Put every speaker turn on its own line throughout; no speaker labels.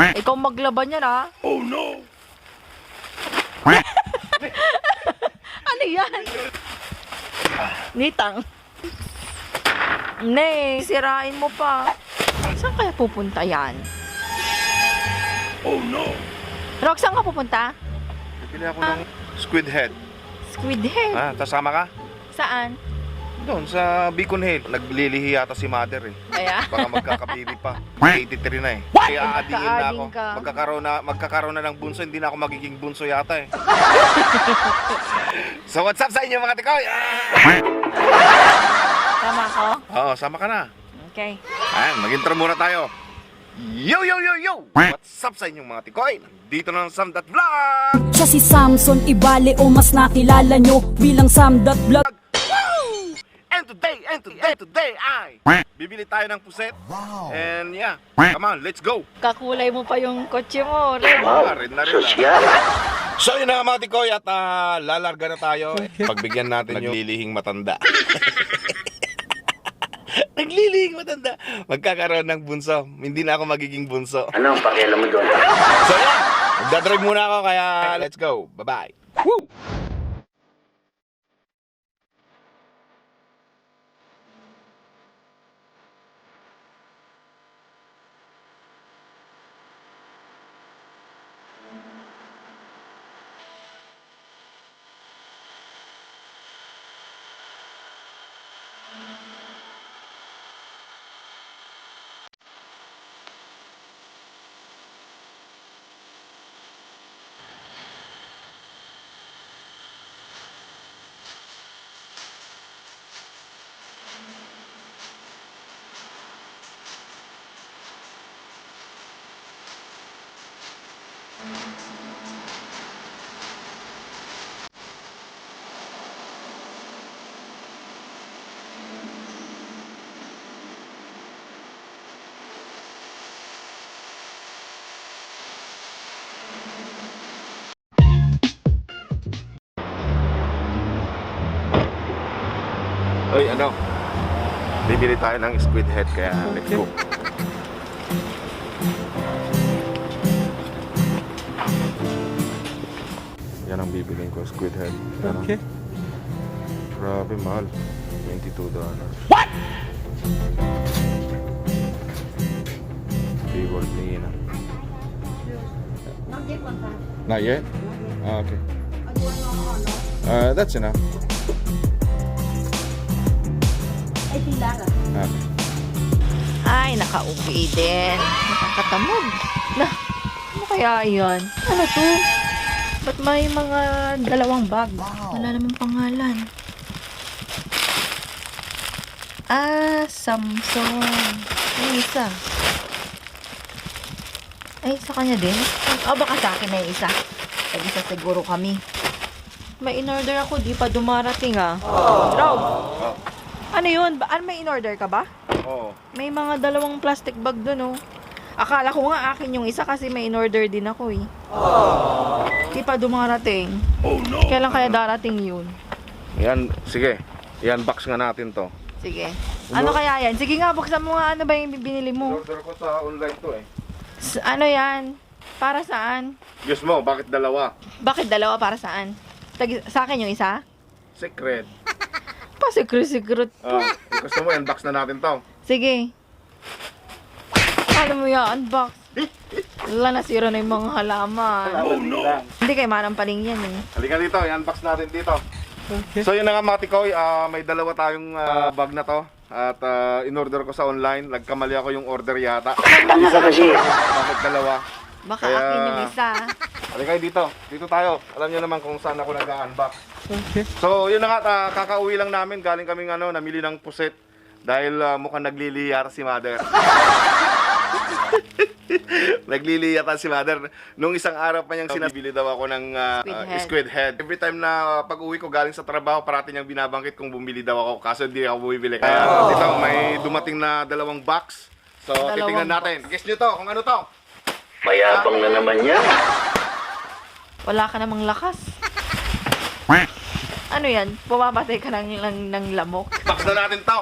Ikaw maglaban yan, ha?
Oh no!
Ano yan? Nitang. Ne, sirain mo pa. Saan kaya pupunta yan?
Oh no!
Rock, saan ka pupunta?
Bibili ako ng squid head.
Squid head.
Ah, tasama ka?
Saan?
Doon sa Beacon Hill. Naglilihi yata si mother eh.
Kaya?
Baka magkakabibi pa. 83 na eh. Kaya aadiin na ako.
Magkakaading ka.
Magkakaroon na ng bunso. Hindi na ako magiging bunso yata eh. So what's up sa inyo mga tikoy?
Tama ako?
Oo, sama ka na.
Okay.
Ayan, mag-intro muna tayo. Yo, yo, yo, yo! What's up sa inyong mga tikoy? Dito na ang Sam.Vlog!
Siya si Samson Ibale o mas nakilala nyo bilang Sam.Vlog.
And today ay bibili tayo ng puset. Wow. And yeah, come on, let's go.
Kakulay mo pa yung kotse mo, Red.
Red na rin. So yun na mga tikoy at lalarga na tayo. Pagbigyan natin yung naglilihing matanda. Naglilihing matanda. Magkakaroon ng bunso. Hindi na ako magiging bunso.
Ano ang pakialam mo doon?
So yan, magdadrive muna ako kaya let's go. Bye-bye. Woo! Oy, ano? Bibili tayo ng squid head kaya let's go. Yan ang bibiliin ko, squid head. Ano?
Okay.
Grabe, mahal. $22.
What?
Reward ni Ina. Not yet? Ah, okay. That's enough. Ah.
Ay, nakauwi din. Nakakatamog. Ano kaya yun? Ano to? Ba't may mga dalawang bag? Wala namang pangalan. Ah, Samsung. Yung isa. Ay, sa kanya din? Oh, baka sa akin na yung isa. Tag-isa siguro kami. May in-order ako, di pa dumarating ah. Rob, ano yun? Ano, may in-order ka ba?
Oo.
May mga dalawang plastic bag dun, oh. Akala ko nga akin yung isa kasi may in-order din ako, eh. Di pa dumarating.
Oh no!
Kailan kaya darating yun?
Yan, sige. I-unbox nga natin to.
Sige. Ano kaya yan? Sige nga, buksan mo nga ano ba yung binili mo.
Order ko sa online to eh.
Ano yan? Para saan?
Diyos mo, bakit dalawa?
Bakit dalawa para saan? Sa akin yung isa?
Secret.
Pa-secret-secret to.
Gusto mo, unbox na natin to.
Sige. Alam mo yan, unbox. Wala, nasira na yung mga halaman.
Oh no!
Hindi kay Manang Paling yan, eh.
Halika dito, i-unbox natin dito.
Okay.
So yun na nga mga tikoy, may dalawa tayong bag na to. At in-order ko sa online, nagkamali ako yung order yata.
Tanga ka kasi.
Bakit dalawa?
Baka
Kaya-
akin yung isa.
Halika dito, dito tayo. Alam niyo naman kung saan ako nag-unbox.
Okay.
So yun na nga, kakauwi lang namin. Galing kaming namili ng puset. Dahil mukhang nagliliyar si mother. Nagliliyatan si mother. Nung isang araw pa niyang sinabili daw ako ng squid head. Every time na pag-uwi ko galing sa trabaho, parati niyang binabangkit kung bumili daw ako. Kaso hindi ako bumibili. Kaya dito may dumating na dalawang box. So titingnan natin. Guess nyo to, kung ano to.
Mayabang na naman yan.
Wala ka namang lakas. Ano yan? Pumabatay ka ng lamok?
Box na natin to.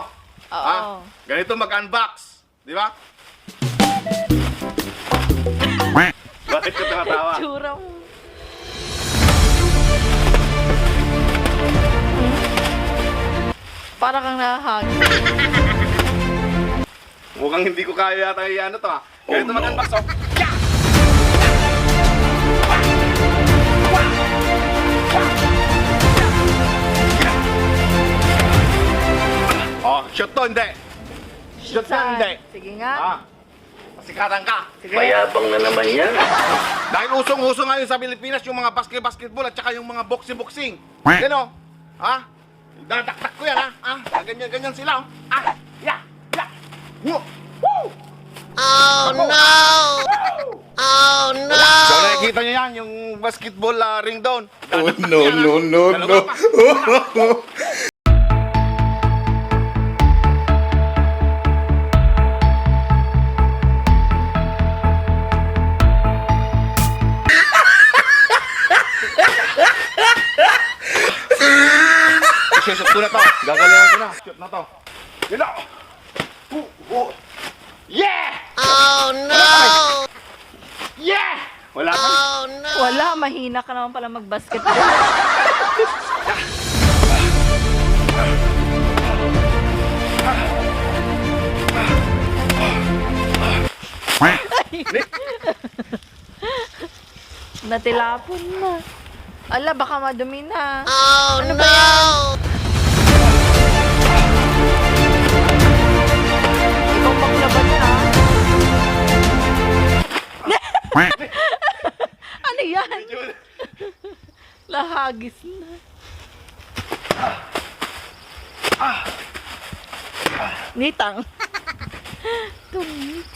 Oo.
Ganito mag-unbox. Di ba? Bakit ka tumatawa?
Tsura mo. Para kang nahahag.
Mukhang hindi ko kaya yata ano to ah. Ganito mag-unbox oh. Oh, shoot to, hindi. Shoot to, hindi.
Sige nga.
Ah, pasikatan ka.
Sige.
Mayabang na naman yan.
Dahil usong-uso ngayon sa Pilipinas yung mga basketball at saka yung mga boxing. Gano? Ha? Dadaktak ko yan ha? Ah, ganyan-ganyan sila oh. Ah, yeah, yeah. Woo! Woo!
Oh no! Oh no!
So nakikita nyo yan, yung basketball ring doon.
Oh, no.
Dalawa pa. Shoot ko na to. Gagalingan ko na. Shoot na to. Yun na. Yeah!
Oh no!
Yeah! Wala ka.
Oh no!
Wala, mahina ka naman pala mag-basketball. Natilapon na. Ala, baka madumi na.
Oh
Ano
no!
ba yan? Ikaw maglaban na. Ano yan? Lahagis na. Nitang. Tumis.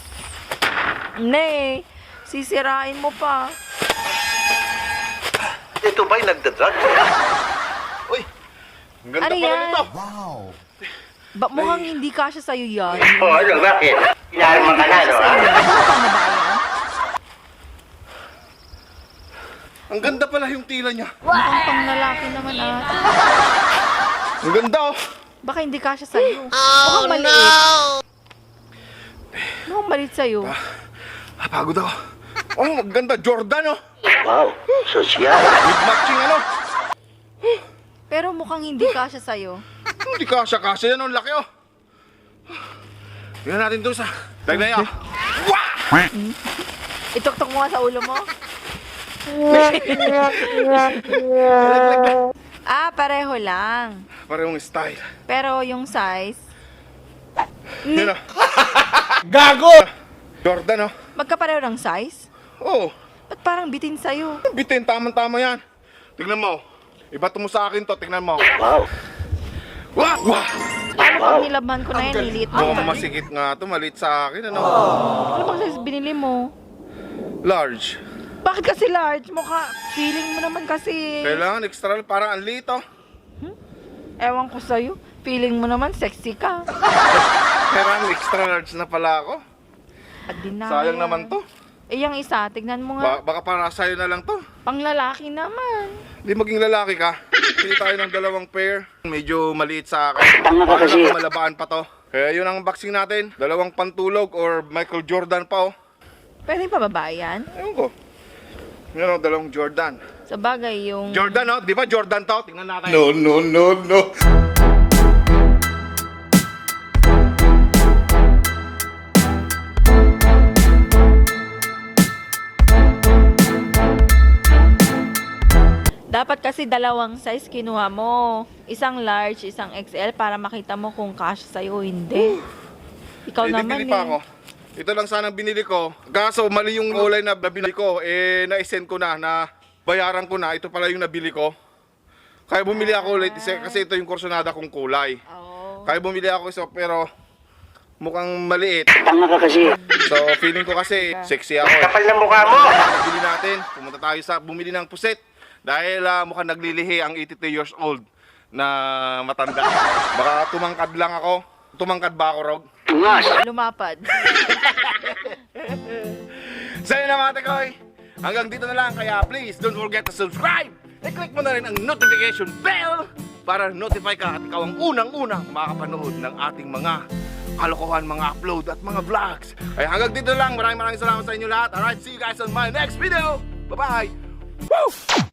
Ne, sisirain mo pa.
Ito ba'y nagdadrag?
Uy! Ang ganda
Ano
pala
yan?
nito.
Mukhang hindi kasya sa'yo yan.
Oh, ano, bakit? Inarma ka na, no?
Ano pa na ba yan?
Ang ganda pala yung tila niya.
Mukhang pang lalaki naman ata.
Ang ganda oh.
Baka hindi kasya sa'yo.
Oh
Mukhang maliit.
no!
Mukhang maliit sa'yo.
Ah, pagod ako. Oh, ang ganda. Jordan oh.
Wow, sosyal.
With matching ano.
Pero mukhang hindi kasya sa'yo.
Hindi kasya-kasya yan. Ang laki oh. Tingnan natin doon sa... Tignan niya. Wah!
Ituktok mo nga sa ulo mo. Pareho lang.
Parehong style.
Pero yung size,
Yan oh. Gago! Jordan oh.
magkapareho ng size?
Oh.
Ba't parang bitin sa'yo?
Bitin. Tama-tama yan. Tignan mo. Ibato mo sa akin to. Tignan mo.
Wow.
Wah! Wah!
Paano pag nilabhan ko na yan, liliit mo?
Mukhang masikip nga to. Maliit sa akin. Ano?
Ano bang size binili mo?
Large.
Bakit kasi large? Mukha, feeling mo naman kasi.
Kailangan extra large. Parang ang liit oh.
Ewan ko sa'yo. Feeling mo naman sexy ka.
Kailangan extra large na pala ako.
At di na
Sayang
yan.
naman to.
Eh, yung isa, tignan mo nga.
Baka para sa'yo na lang to.
Pang lalaki naman.
Di maging lalaki ka. Pili tayo ng dalawang pair. Medyo maliit sa akin.
Tanga ka
Para
kasi.
lang malabaan pa to. Kaya yun ang unboxing natin. Dalawang pantulog or Michael Jordan pa oh.
Pwede pa babae yan?
Ewan ko. Yan oh, dalawang Jordan.
Sa bagay, yung...
Jordan oh, di ba Jordan to? Tingnan natin.
No.
Dapat kasi dalawang size kinuha mo. Isang large, isang XL para makita mo kung kasya sa'yo o hindi. Ikaw
Eh, di
naman
bili pa ako. Ito lang sanang binili ko. Kaso mali yung kulay na nabili ko. Eh, na-send ko na bayaran ko na. Ito pala yung nabili ko. Kaya bumili ako ulit kasi ito yung kursonada kong kulay.
Oo.
Kaya bumili ako isa pero mukhang maliit.
Tanga ka kasi.
So feeling ko kasi sexy ako.
Kapal na mukha mo.
Bili natin. Pumunta tayo sa bumili ng puset. Dahil mukhang naglilihi ang 82 years old na matanda. Baka tumangkad lang ako. Tumangkad ba ako, Rog?
Tungas.
Lumapad.
So yun na mga takoy. Hanggang dito na lang. Kaya please don't forget to subscribe. I-click mo na rin ang notification bell para notify ka at ikaw ang unang-unang makapanood ng ating mga kalokohan, mga upload at mga vlogs. Kaya hanggang dito lang. Maraming salamat sa inyo lahat. Alright, see you guys on my next video. Bye-bye! Woo!